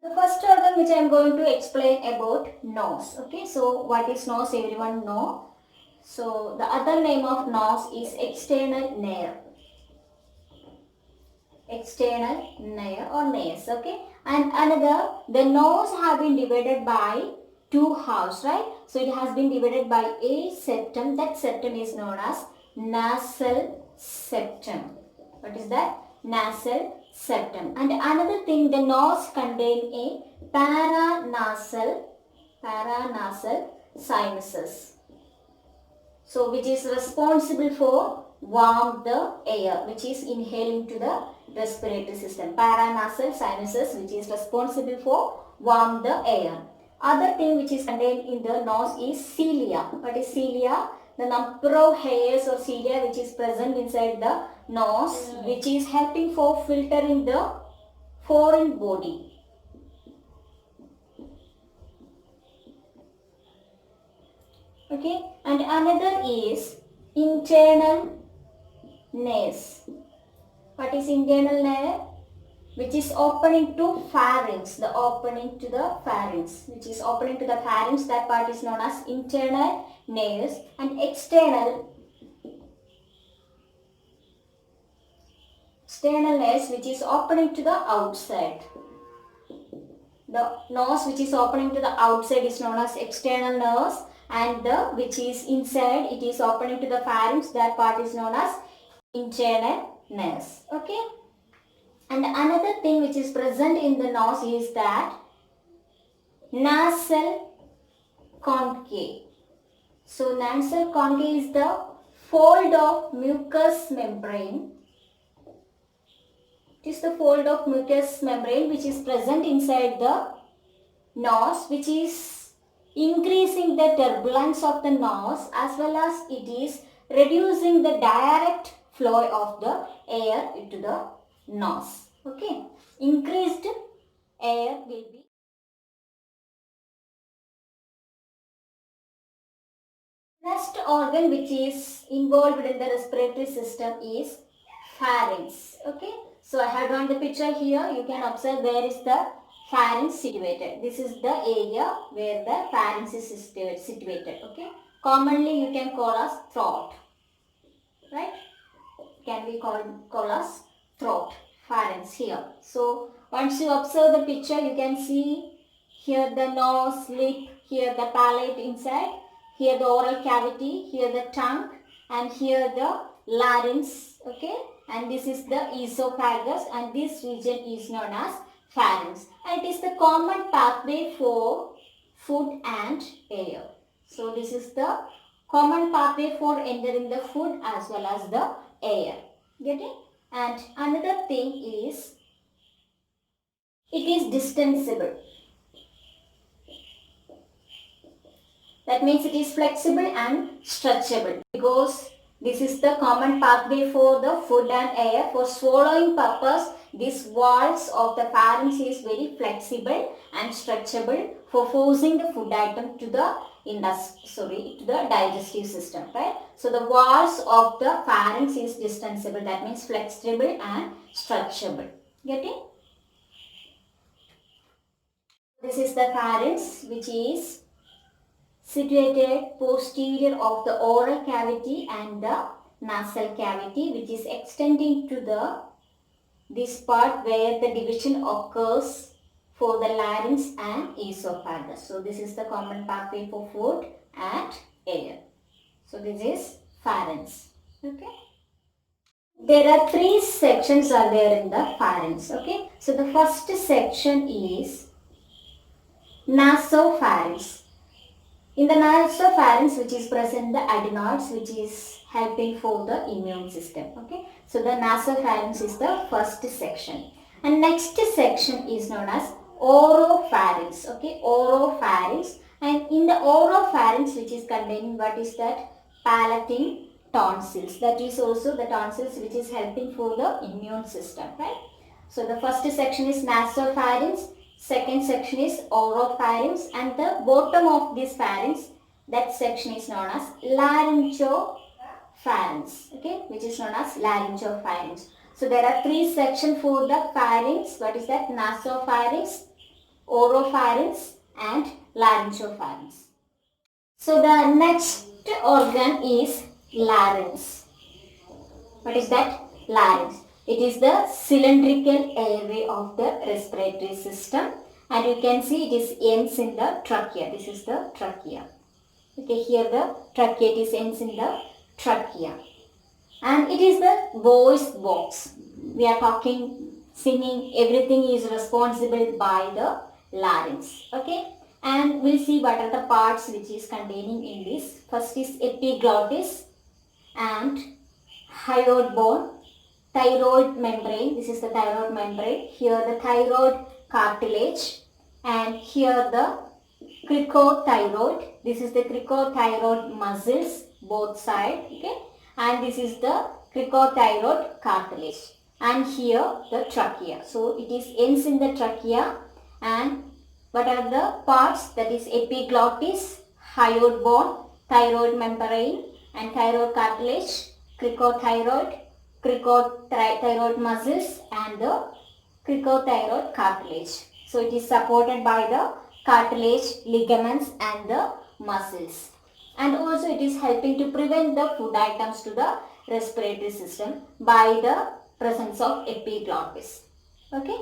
The first organ which I am going to explain about nose. Okay, so what is nose? Everyone know. So the other name of nose is external nair. External nair or nares. Okay, and another, the nose have been divided by two halves, right? So it has been divided by a septum. That septum is known as nasal septum. What is that? Nasal septum. And another thing, the nose contain a paranasal sinuses. So which is responsible for warm the air, which is inhaling to the respiratory system. Paranasal sinuses, which is responsible for warm the air. Other thing which is contained in the nose is cilia. What is cilia? The number of hairs or cilia which is present inside the nose, which is helping for filtering the foreign body. Okay, and another is internal nares. What is internal nares? Which is opening to pharynx. The opening to the pharynx, which is opening to the pharynx. That part is known as internal nares. And external nares, which is opening to the outside. The nose which is opening to the outside is known as external nose, and the which is inside, it is opening to the pharynx. That part is known as internal nose. Okay. And another thing which is present in the nose is that nasal conchae. So nasal conchae is the fold of mucous membrane. It is the fold of mucous membrane which is present inside the nose, which is increasing the turbulence of the nose, as well as it is reducing the direct flow of the air into the nose. Okay, increased air will be. Next organ which is involved in the respiratory system is pharynx. Okay, so I have drawn the picture here. You can observe where is the pharynx situated. This is the area where the pharynx is situated. Okay, commonly you can call as throat, right? Can be called as throat, pharynx here. So once you observe the picture, you can see here the nose, lip, here the palate inside, here the oral cavity, here the tongue, and here the larynx. Okay, and this is the esophagus, and this region is known as pharynx, and it is the common pathway for food and air. So this is the common pathway for entering the food as well as the air. Getting? And another thing is, it is distensible. That means it is flexible and stretchable, because this is the common pathway for the food and air. For swallowing purpose, these walls of the pharynx is very flexible and stretchable for forcing the food item to the to the digestive system, right? So the walls of the pharynx is distensible. That means flexible and stretchable. Getting? This is the pharynx, which is situated posterior of the oral cavity and the nasal cavity, which is extending to the this part where the division occurs for the larynx and esophagus. So this is the common pathway for food and air. So this is pharynx. Okay. There are three sections are there in the pharynx. Okay. So the first section is nasopharynx. In the nasopharynx, which is present the adenoids, which is helping for the immune system. Okay. So the nasopharynx is the first section. And next section is known as oropharynx. Okay. Oropharynx. And in the oropharynx, which is containing what is that? Palatal tonsils. That is also the tonsils which is helping for the immune system. Right. So the first section is nasopharynx. Second section is oropharynx, and the bottom of this pharynx, that section is known as laryngopharynx, okay, which is known as laryngopharynx. So there are three sections for the pharynx. What is that? Nasopharynx, oropharynx and laryngopharynx. So the next organ is larynx. What is that? Larynx. It is the cylindrical airway of the respiratory system, and you can see it ends in the trachea. This is the trachea. Okay, here the trachea ends in the trachea. And it is the voice box. We are talking, singing, everything is responsible by the larynx. Okay, and we'll see what are the parts which is containing in this. First is epiglottis and hyoid bone, thyroid membrane. This is the thyroid membrane. Here the thyroid cartilage, and here the cricothyroid. This is the cricothyroid muscles, both sides. Okay, and this is the cricothyroid cartilage, and here the trachea. So it is ends in the trachea. And what are the parts? That is epiglottis, hyoid bone, thyroid membrane and thyroid cartilage, cricothyroid, cricothyroid muscles and the cricothyroid cartilage. So it is supported by the cartilage, ligaments and the muscles. And also it is helping to prevent the food items to the respiratory system by the presence of epiglottis. Okay.